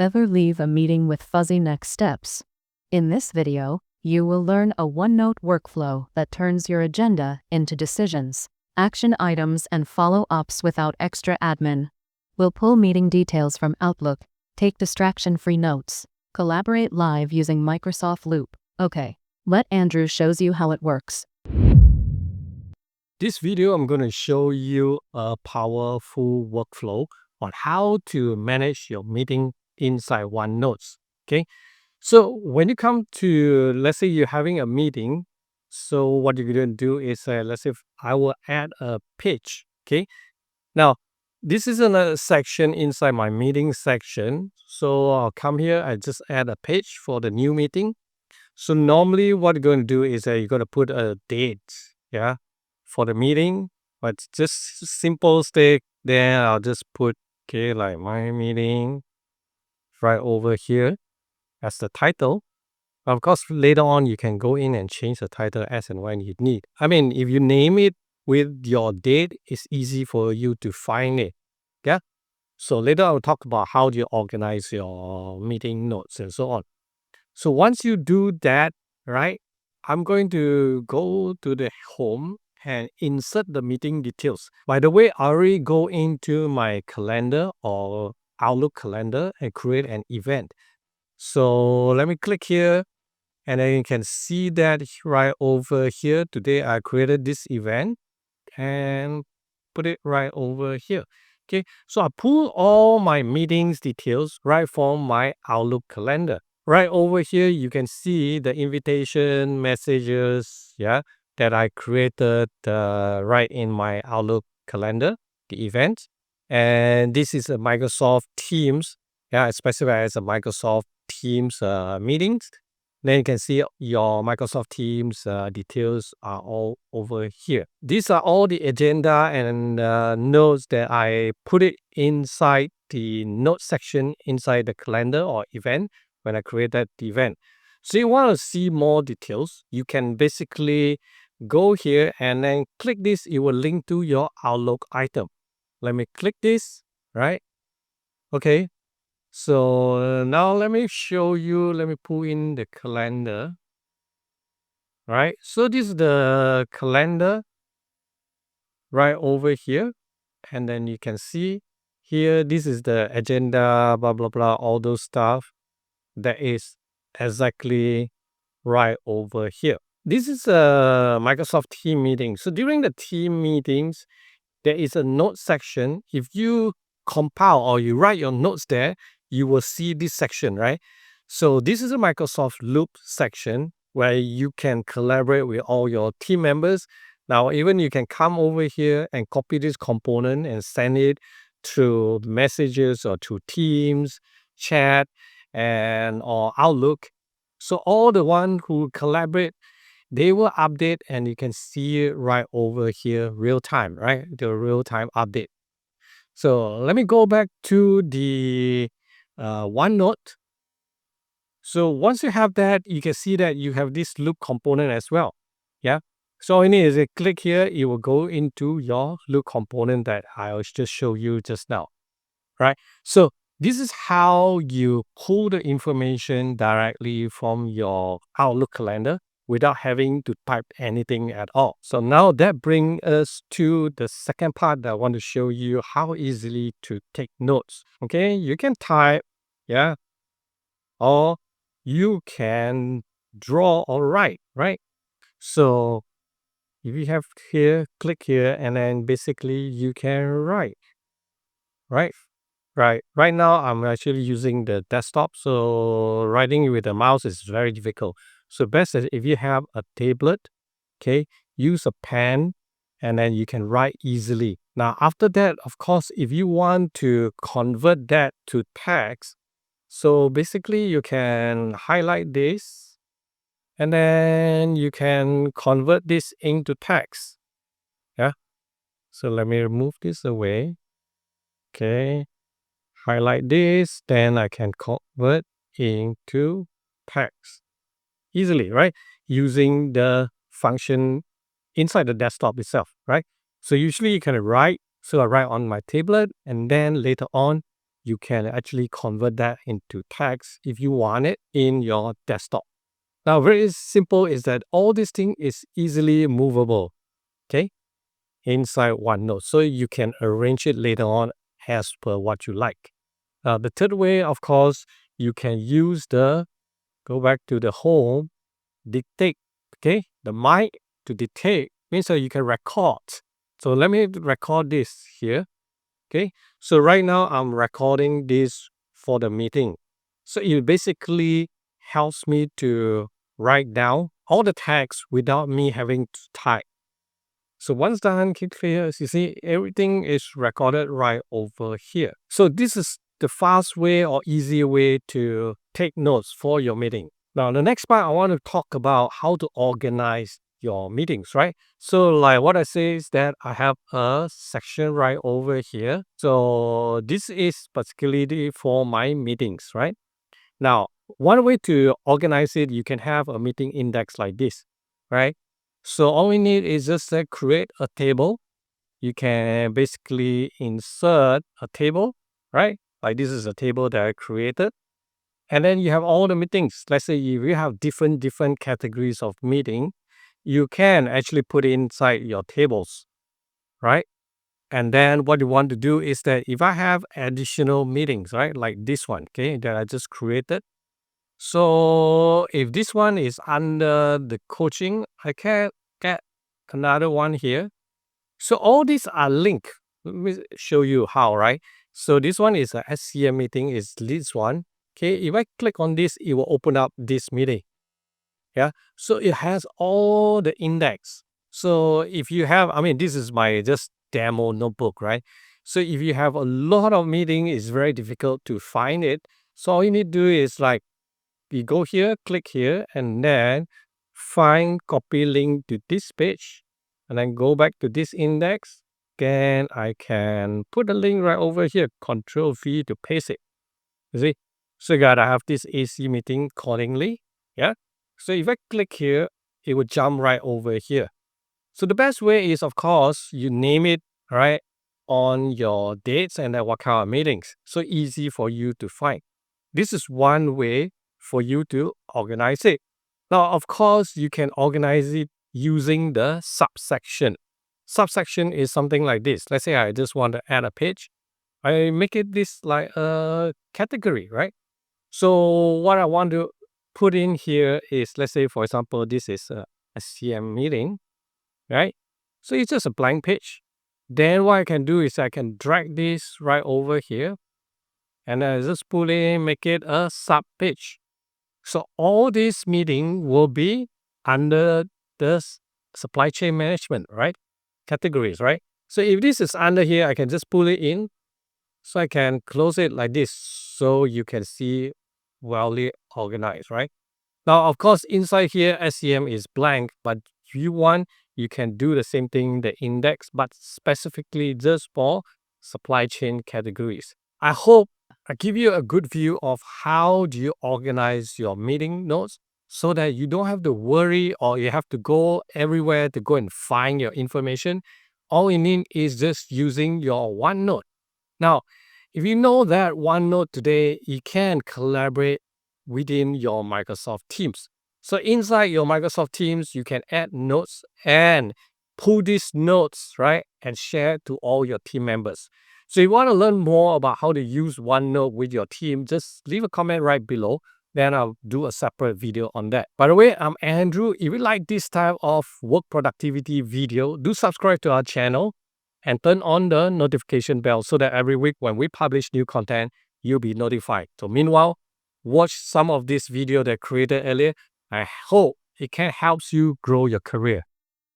Ever leave a meeting with fuzzy next steps? In this video, you will learn a OneNote workflow that turns your agenda into decisions, action items, and follow-ups without extra admin. We'll pull meeting details from Outlook, take distraction-free notes, collaborate live using Microsoft Loop. Okay, let Andrew shows you how it works. This video, I'm going to show you a powerful workflow on how to manage your meeting inside OneNote. Okay, so when you come to, let's say you're having a meeting, so what you're going to do is, let's say I will add a page. Okay, now this is another section inside my meeting section. So I'll come here, I just add a page for the new meeting. So normally what you're going to do is you're going to put a date, yeah, for the meeting, but just simple stick. Then I'll just put, okay, like my meeting right over here as the title. Of course, later on, you can go in and change the title as and when you need. I mean, if you name it with your date, it's easy for you to find it. Yeah. So later I'll talk about how do you organize your meeting notes and so on. So once you do that, right, I'm going to go to the home and insert the meeting details. By the way, I already go into my calendar or Outlook calendar and create an event. So let me click here and then you can see that right over here. Today I created this event and put it right over here. Okay, so I pull all my meetings details right from my Outlook calendar. Right over here, you can see the invitation messages, yeah, that I created right in my Outlook calendar, the event. And this is a Microsoft Teams, yeah, I specify as a Microsoft Teams meetings. Then you can see your Microsoft Teams details are all over here. These are all the agenda and notes that I put it inside the note section inside the calendar or event when I created the event. So you want to see more details, you can basically go here and then click this. It will link to your Outlook item. Let me click this, right? Okay. So now let me show you, let me pull in the calendar, right? So this is the calendar right over here. And then you can see here, this is the agenda, blah, blah, blah, all those stuff that is exactly right over here. This is a Microsoft team meeting. So during the team meetings, there is a note section. If you compile or you write your notes there, you will see this section, right? So this is a Microsoft Loop section where you can collaborate with all your team members. Now, even you can come over here and copy this component and send it through messages or to Teams, chat, and or Outlook. So all the one who collaborate, they will update and you can see it right over here, real time, right? The real time update. So let me go back to the OneNote. So once you have that, you can see that you have this loop component as well. Yeah. So all you need is a click here, it will go into your loop component that I'll just show you just now. Right. So this is how you pull the information directly from your Outlook calendar without having to type anything at all. So now that brings us to the second part that I want to show you how easily to take notes. Okay, you can type, yeah, or you can draw or write, right? So if you have here, click here, and then basically you can write, right? Right now, I'm actually using the desktop, so writing with the mouse is very difficult. So best is if you have a tablet, okay, use a pen, and then you can write easily. Now, after that, of course, if you want to convert that to text, so basically you can highlight this, and then you can convert this into text. Yeah. So let me remove this away. Okay. Highlight this, then I can convert into text easily, right? Using the function inside the desktop itself, right? So usually you can write, so I write on my tablet and then later on you can actually convert that into text if you want it in your desktop. Now, very simple is that all this thing is easily movable, okay, inside OneNote. So you can arrange it later on as per what you like. The third way, of course, you can use go back to the home, dictate, okay, the mic to dictate means that you can record. So let me record this here, okay. So right now I'm recording this for the meeting. So it basically helps me to write down all the text without me having to type. So once done, click here, you see everything is recorded right over here. So this is the fast way or easy way to take notes for your meeting. Now, the next part, I want to talk about how to organize your meetings, right? So like what I say is that I have a section right over here. So this is particularly for my meetings, right? Now, one way to organize it, you can have a meeting index like this, right? So all we need is just create a table. You can basically insert a table, right? Like this is a table that I created. And then you have all the meetings. Let's say if you have different categories of meeting, you can actually put it inside your tables, right? And then what you want to do is that if I have additional meetings, right, like this one, okay, that I just created. So if this one is under the coaching, I can get another one here. So all these are linked. Let me show you how, right? So this one is a SCM meeting, is this one. Okay, if I click on this, it will open up this meeting. Yeah, so it has all the index. So if you have, I mean, this is my just demo notebook, right? So if you have a lot of meeting, it's very difficult to find it. So all you need to do is like, you go here, click here, and then find copy link to this page, and then go back to this index. Then I can put the link right over here, Control V to paste it. You see? So you gotta have this AC meeting accordingly. Yeah. So if I click here, it will jump right over here. So the best way is, of course, you name it right on your dates and then what kind of meetings. So easy for you to find. This is one way for you to organize it. Now, of course, you can organize it using the subsection. Subsection is something like this. Let's say I just want to add a page. I make it this like a category, right? So what I want to put in here is, let's say, for example, this is a CM meeting, right? So it's just a blank page. Then what I can do is I can drag this right over here and I just pull in, make it a sub page. So all this meeting will be under the supply chain management, right? Categories, right? So if this is under here, I can just pull it in. So I can close it like this so you can see well organized, right? Now, of course, inside here, SCM is blank, but if you want, you can do the same thing, the index, but specifically just for supply chain categories. I hope I give you a good view of how do you organize your meeting notes so that you don't have to worry or you have to go everywhere to go and find your information. All you need is just using your OneNote. Now, if you know that OneNote today, you can collaborate within your Microsoft Teams. So inside your Microsoft Teams, you can add notes and pull these notes, right, and share to all your team members. So if you want to learn more about how to use OneNote with your team, just leave a comment right below. Then I'll do a separate video on that. By the way, I'm Andrew. If you like this type of work productivity video, do subscribe to our channel and turn on the notification bell so that every week when we publish new content, you'll be notified. So meanwhile, watch some of this video that I created earlier. I hope it can help you grow your career.